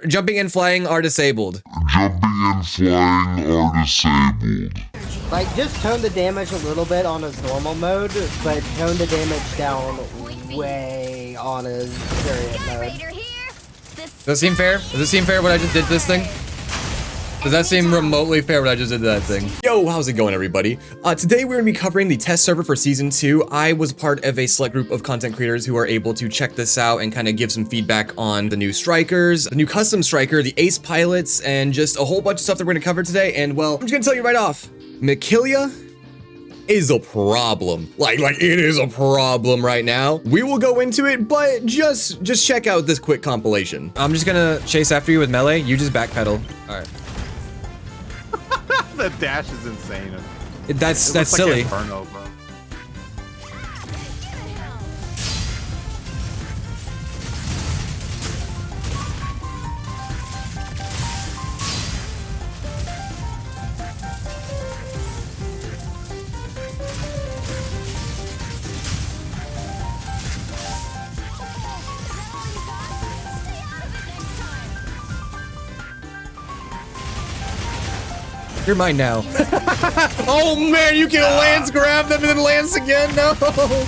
Jumping and flying are disabled. Like, just tone the damage a little bit on his normal mode, but tone the damage down way on his chariot mode. Does that seem fair? Does it seem fair what I just did to this thing? Does that seem remotely fair what I just did to that thing? Yo, how's it going, everybody? Today we're gonna be covering the test server for season 2. I was part of a select group of content creators who are able to check this out and kind of give some feedback on the new strikers, the new custom striker, the ace pilots, and just a whole bunch of stuff that we're gonna cover today. And well, I'm just gonna tell you right off, Mikillja is a problem. Like it is a problem right now. We will go into it, but just check out this quick compilation. I'm just gonna chase after you with melee. You just backpedal. All right. The dash is insane. That's silly. Like Inferno, bro. You're mine now. Oh man, you can lance grab them and then lance again? No! No!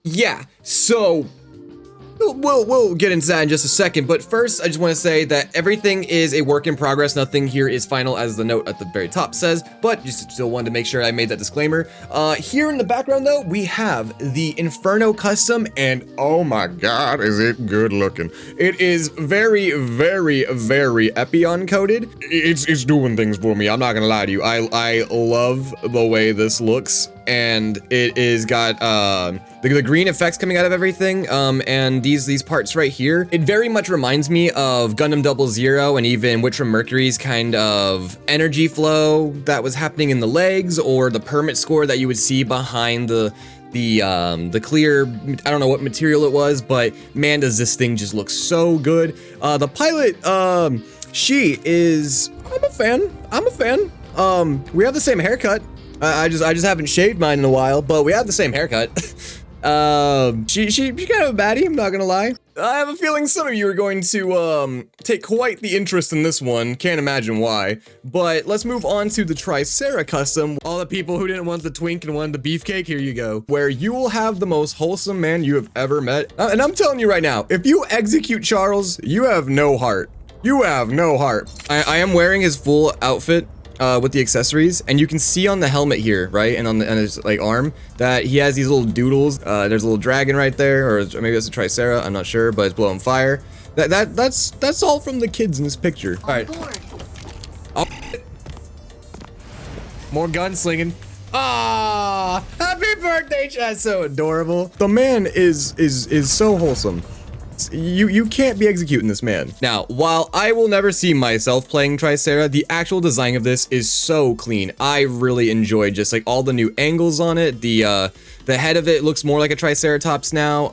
Yeah, so we'll get into that in just a second, but first I just want to say that everything is a work in progress. Nothing here is final, as the note at the very top says, but just still wanted to make sure I made that disclaimer. Here in the background though, we have the Inferno custom, and oh my god, is it good looking. It is very, very, very Epion coded. It's doing things for me, I'm not gonna lie to you. I love the way this looks, and it is got the green effects coming out of everything, and these parts right here. It very much reminds me of Gundam 00 and even Witcher Mercury's kind of energy flow that was happening in the legs, or the permit score that you would see behind the clear, I don't know what material it was, but man, does this thing just look so good. The pilot, she is, I'm a fan. We have the same haircut. I just haven't shaved mine in a while, but we have the same haircut. She's kind of a baddie, I'm not gonna lie. I have a feeling some of you are going to take quite the interest in this one. Can't imagine why. But let's move on to the Tricera custom. All the people who didn't want the twink and wanted the beefcake, here you go. Where you will have the most wholesome man you have ever met. And I'm telling you right now, if you execute Charles, you have no heart. You have no heart. I am wearing his full outfit with the accessories, and you can see on the helmet here, right, and on his like arm, that he has these little doodles. There's a little dragon right there, or maybe that's a Tricera, I'm not sure, but it's blowing fire. That's all from the kids in this picture. All right. Oh. More gunslinging. Ah, happy birthday, Chad! So adorable. The man is so wholesome. You can't be executing this man. Now, while I will never see myself playing Tricera, the actual design of this is so clean. I really enjoy just like all the new angles on it. The head of it looks more like a Triceratops now.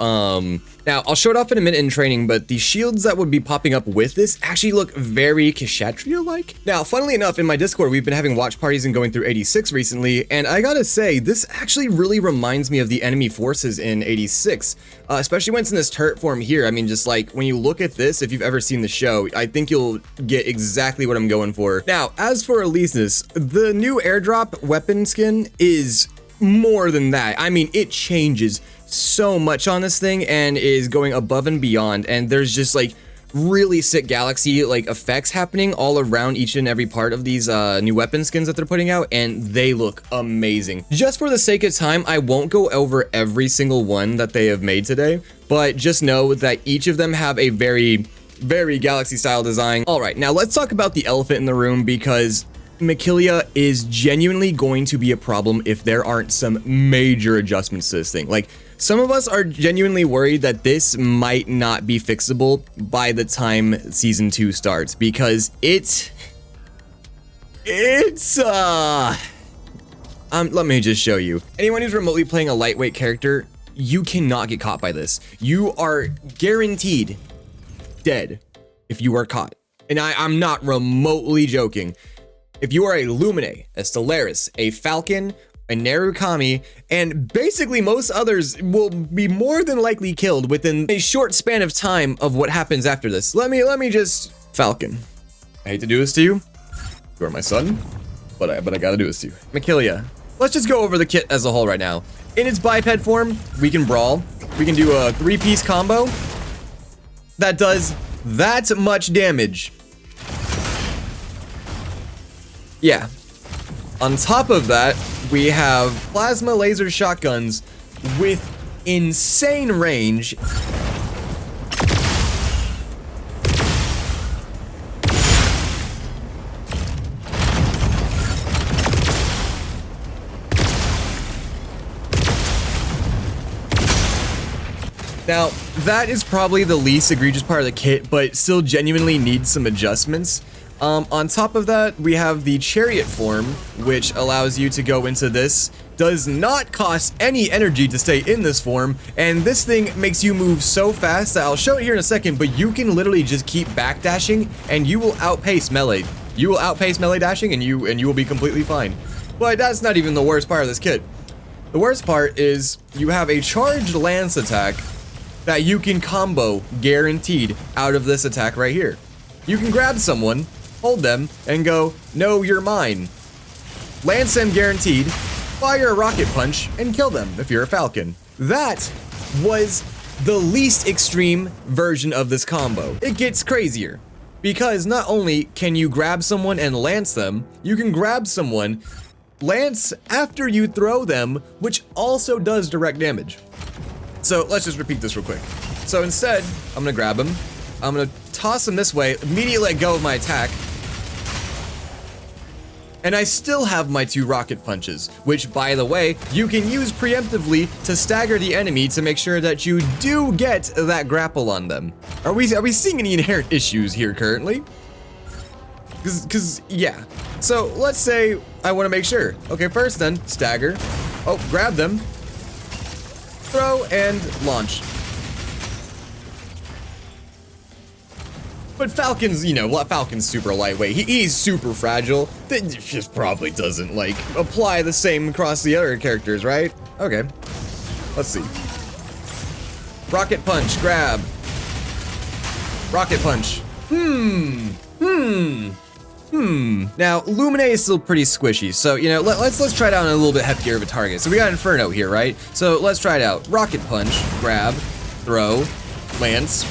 Now, I'll show it off in a minute in training, but the shields that would be popping up with this actually look very Kshatriya-like. Now, funnily enough, in my Discord, we've been having watch parties and going through 86 recently, and I gotta say, this actually really reminds me of the enemy forces in 86, especially when it's in this turret form here. I mean, just like, when you look at this, if you've ever seen the show, I think you'll get exactly what I'm going for. Now, as for Elise's, the new airdrop weapon skin is more than that. I mean, it changes so much on this thing and is going above and beyond, and there's just like really sick galaxy like effects happening all around each and every part of these new weapon skins that they're putting out, and they look amazing. Just for the sake of time, I won't go over every single one that they have made today, but just know that each of them have a very galaxy style design. All right, now let's talk about the elephant in the room, because Mackilia is genuinely going to be a problem if there aren't some major adjustments to this thing. Like, some of us are genuinely worried that this might not be fixable by the time season 2 starts, because let me just show you. Anyone who's remotely playing a lightweight character, you cannot get caught by this. You are guaranteed dead if you are caught. And I'm not remotely joking. If you are a Lumine, a Stellaris, a Falcon, a Narukami, and basically most others will be more than likely killed within a short span of time of what happens after this. Let me just... Falcon. I hate to do this to you. You are my son, but I gotta do this to you. Mackilia. Let's just go over the kit as a whole right now. In its biped form, we can brawl. We can do a 3-piece combo that does that much damage. Yeah. On top of that, we have plasma laser shotguns with insane range. Now, that is probably the least egregious part of the kit, but still genuinely needs some adjustments. On top of that, we have the chariot form, which allows you to go into this. Does not cost any energy to stay in this form, and this thing makes you move so fast that I'll show it here in a second, but you can literally just keep backdashing, and you will outpace melee. You will outpace melee dashing, and you will be completely fine. But that's not even the worst part of this kit. The worst part is you have a charged lance attack that you can combo guaranteed out of this attack right here. You can grab someone, hold them, and go, no, you're mine. Lance them guaranteed, fire a rocket punch, and kill them if you're a Falcon. That was the least extreme version of this combo. It gets crazier, because not only can you grab someone and lance them, you can grab someone, lance after you throw them, which also does direct damage. So let's just repeat this real quick. So instead, I'm gonna grab him, I'm gonna toss him this way, immediately let go of my attack, and I still have my 2 rocket punches, which, by the way, you can use preemptively to stagger the enemy to make sure that you do get that grapple on them. Are we seeing any inherent issues here currently? Cause yeah. So let's say I want to make sure. Okay, first then, stagger. Oh, grab them. Throw and launch. But Falcon's, you know, Falcon's super lightweight. He's super fragile. That just probably doesn't, like, apply the same across the other characters, right? Okay. Let's see. Rocket punch, grab. Rocket punch. Now, Lumine is still pretty squishy, so, you know, let's try it out on a little bit heftier of a target. So we got Inferno here, right? So let's try it out. Rocket punch, grab, throw, lance.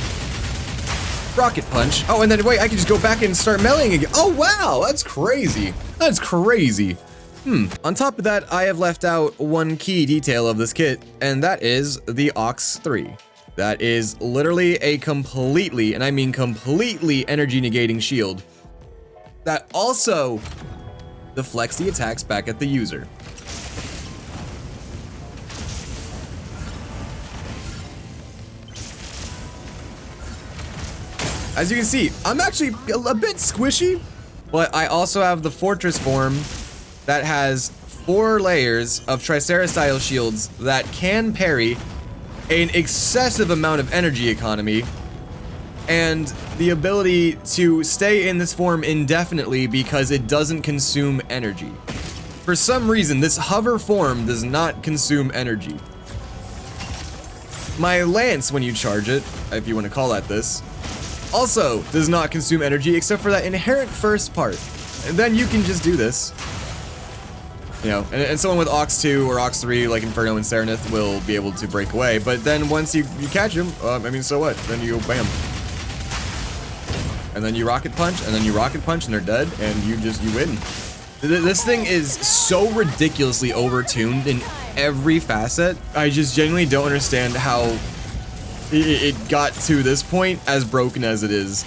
Rocket punch. Oh, and then wait, I can just go back and start meleeing again. Oh, wow, that's crazy. That's crazy. On top of that, I have left out one key detail of this kit, and that is the Ox 3. That is literally a completely, and I mean completely, energy negating shield that also deflects the attacks back at the user. As you can see, I'm actually a bit squishy, but I also have the Fortress form that has 4 layers of Tricera style shields that can parry an excessive amount of energy economy and the ability to stay in this form indefinitely because it doesn't consume energy. For some reason, this hover form does not consume energy. My lance, when you charge it, if you want to call that this, also does not consume energy except for that inherent first part. And then you can just do this. You know, and someone with Ox 2 or Ox 3 like Inferno and Serenith will be able to break away. But then once you catch him, I mean, so what? Then you go bam. And then you rocket punch, and then you rocket punch, and they're dead, and you win. This thing is so ridiculously overtuned in every facet. I just genuinely don't understand how it got to this point as broken as it is.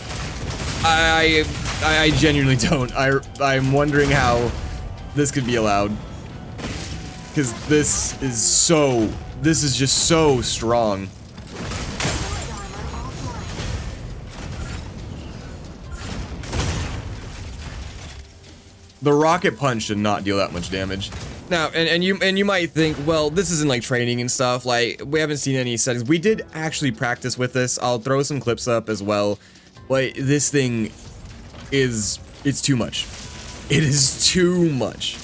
I genuinely don't. I'm wondering how this could be allowed. Because this is just so strong. The rocket punch did not deal that much damage. Now, and you might think, well, this isn't like training and stuff, like, we haven't seen any settings. We did actually practice with this. I'll throw some clips up as well, but this thing it's too much. It is too much.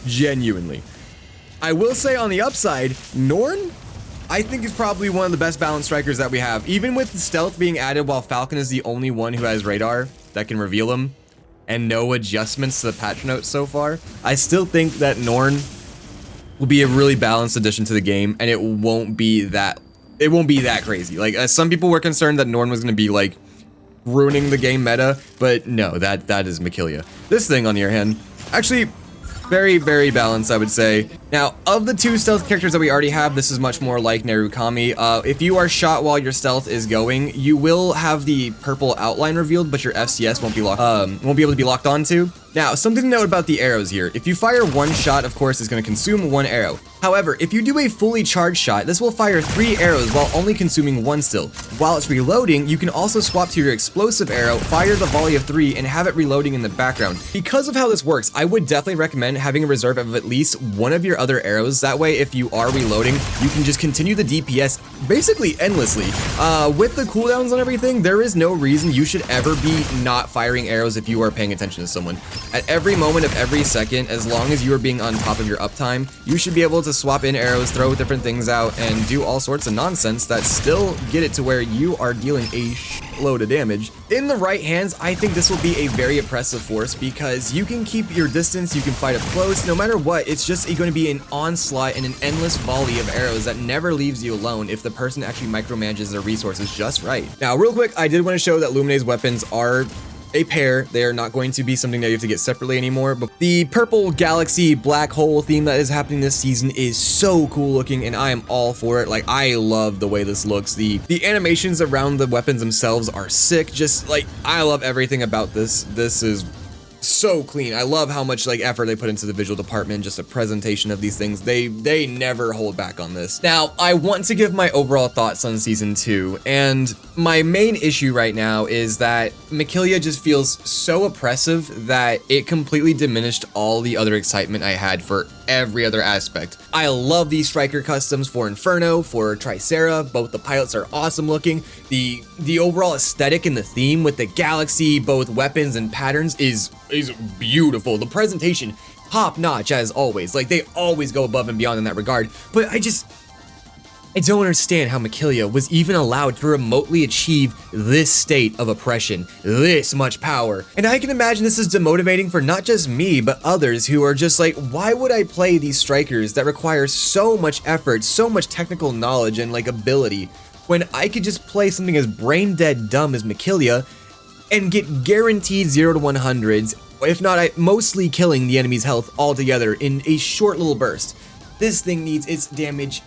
Genuinely. I will say on the upside, Norn, I think is probably one of the best balanced strikers that we have. Even with the stealth being added while Falcon is the only one who has radar that can reveal him and no adjustments to the patch notes so far, I still think that Norn will be a really balanced addition to the game, and it won't be that crazy. Like some people were concerned that Norn was going to be like ruining the game meta, but no, that is Mackilia. This thing on the other hand, actually very, very balanced, I would say. Now, of the two stealth characters that we already have, this is much more like Narukami. If you are shot while your stealth is going, you will have the purple outline revealed, but your FCS won't be able to be locked onto. Now, something to note about the arrows here. If you fire one shot, of course, it's going to consume one arrow. However, if you do a fully charged shot, this will fire 3 arrows while only consuming 1 still. While it's reloading, you can also swap to your explosive arrow, fire the volley of 3, and have it reloading in the background. Because of how this works, I would definitely recommend having a reserve of at least one of your other arrows. That way, if you are reloading, you can just continue the DPS basically endlessly. With the cooldowns and everything, there is no reason you should ever be not firing arrows if you are paying attention to someone. At every moment of every second, as long as you are being on top of your uptime, you should be able to swap in arrows, throw different things out, and do all sorts of nonsense that still get it to where you are dealing a load of damage. In the right hands, I think this will be a very oppressive force because you can keep your distance, you can fight up close, no matter what, it's just going to be an onslaught and an endless volley of arrows that never leaves you alone if the person actually micromanages their resources just right. Now, real quick, I did want to show that Luminae's weapons are a pair. They are not going to be something that you have to get separately anymore, but the purple galaxy black hole theme that is happening this season is so cool looking, and I am all for it. Like, I love the way this looks. The animations around the weapons themselves are sick. Just like, I love everything about this. This is so clean. I love how much like effort they put into the visual department, just a presentation of these things. They never hold back on this. Now, I want to give my overall thoughts on season 2, and my main issue right now is that Mikillja just feels so oppressive that it completely diminished all the other excitement I had for every other aspect. I love these striker customs for Inferno, for Tricera. Both the pilots are awesome looking. The overall aesthetic and the theme with the galaxy, both weapons and patterns is beautiful. The presentation, top notch as always. Like, they always go above and beyond in that regard. But I don't understand how Mackilia was even allowed to remotely achieve this state of oppression, this much power. And I can imagine this is demotivating for not just me, but others who are just like, why would I play these strikers that require so much effort, so much technical knowledge and like ability, when I could just play something as brain dead dumb as Mackilia and get guaranteed 0 to 100s, if not mostly killing the enemy's health altogether in a short little burst. This thing needs its damage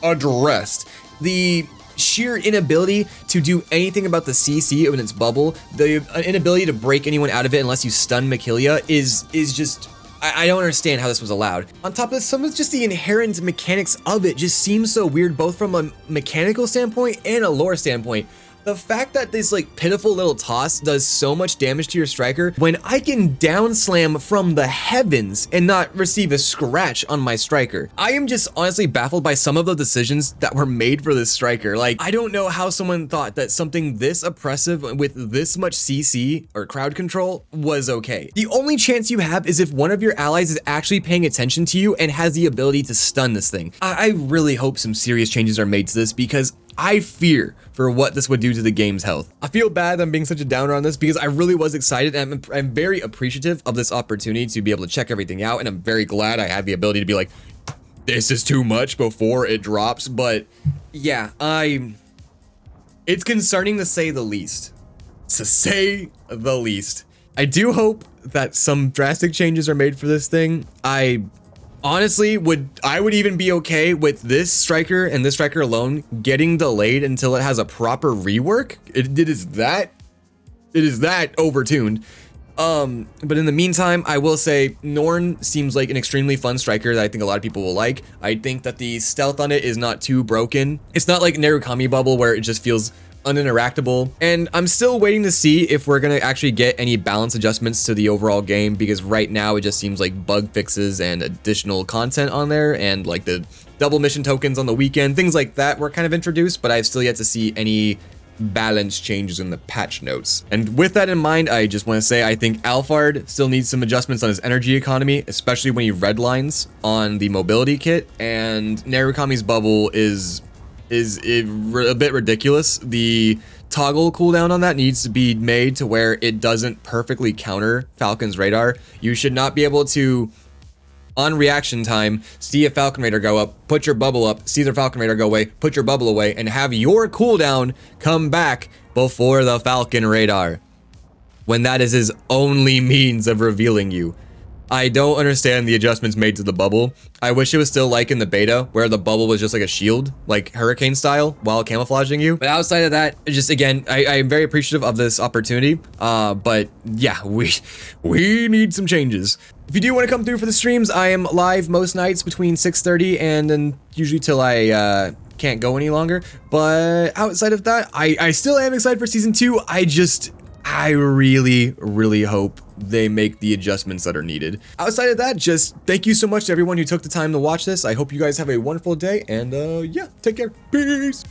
addressed. The sheer inability to do anything about the CC in its bubble, the inability to break anyone out of it unless you stun Mackilia is just, I don't understand how this was allowed. On top of this, some of just the inherent mechanics of it just seems so weird, both from a mechanical standpoint and a lore standpoint. The fact that this like pitiful little toss does so much damage to your striker when I can down slam from the heavens and not receive a scratch on my striker. I am just honestly baffled by some of the decisions that were made for this striker. Like, I don't know how someone thought that something this oppressive with this much CC or crowd control was okay. The only chance you have is if one of your allies is actually paying attention to you and has the ability to stun this thing. I really hope some serious changes are made to this because I fear for what this would do to the game's health. I feel bad that I'm being such a downer on this because I really was excited, and I'm very appreciative of this opportunity to be able to check everything out, and I'm very glad I had the ability to be like, this is too much before it drops. But yeah, it's concerning to say the least. To say the least. I do hope that some drastic changes are made for this thing. Honestly, I would even be okay with this striker and this striker alone getting delayed until it has a proper rework. It is that overtuned. But in the meantime, I will say Norn seems like an extremely fun striker that I think a lot of people will like. I think that the stealth on it is not too broken. It's not like Narukami Bubble where it just feels uninteractable, and I'm still waiting to see if we're gonna actually get any balance adjustments to the overall game, because right now it just seems like bug fixes and additional content on there, and like the double mission tokens on the weekend, things like that were kind of introduced, but I've still yet to see any balance changes in the patch notes. And with that in mind, I just want to say I think Alphard still needs some adjustments on his energy economy, especially when he redlines on the mobility kit, and Narukami's bubble is a bit ridiculous. The toggle cooldown on that needs to be made to where it doesn't perfectly counter Falcon's radar. You should not be able to, on reaction time, see a Falcon Radar go up, put your bubble up, see the Falcon Radar go away, put your bubble away, and have your cooldown come back before the Falcon Radar, when that is his only means of revealing you. I don't understand the adjustments made to the bubble. I wish it was still like in the beta, where the bubble was just like a shield, like Hurricane style, while camouflaging you. But outside of that, just again, I'm very appreciative of this opportunity. But yeah, we need some changes. If you do want to come through for the streams, I am live most nights between 6:30 and then usually till I can't go any longer. But outside of that, I still am excited for season 2. I really hope they make the adjustments that are needed. Outside of that, just thank you so much to everyone who took the time to watch this. I hope you guys have a wonderful day, and yeah, take care. Peace.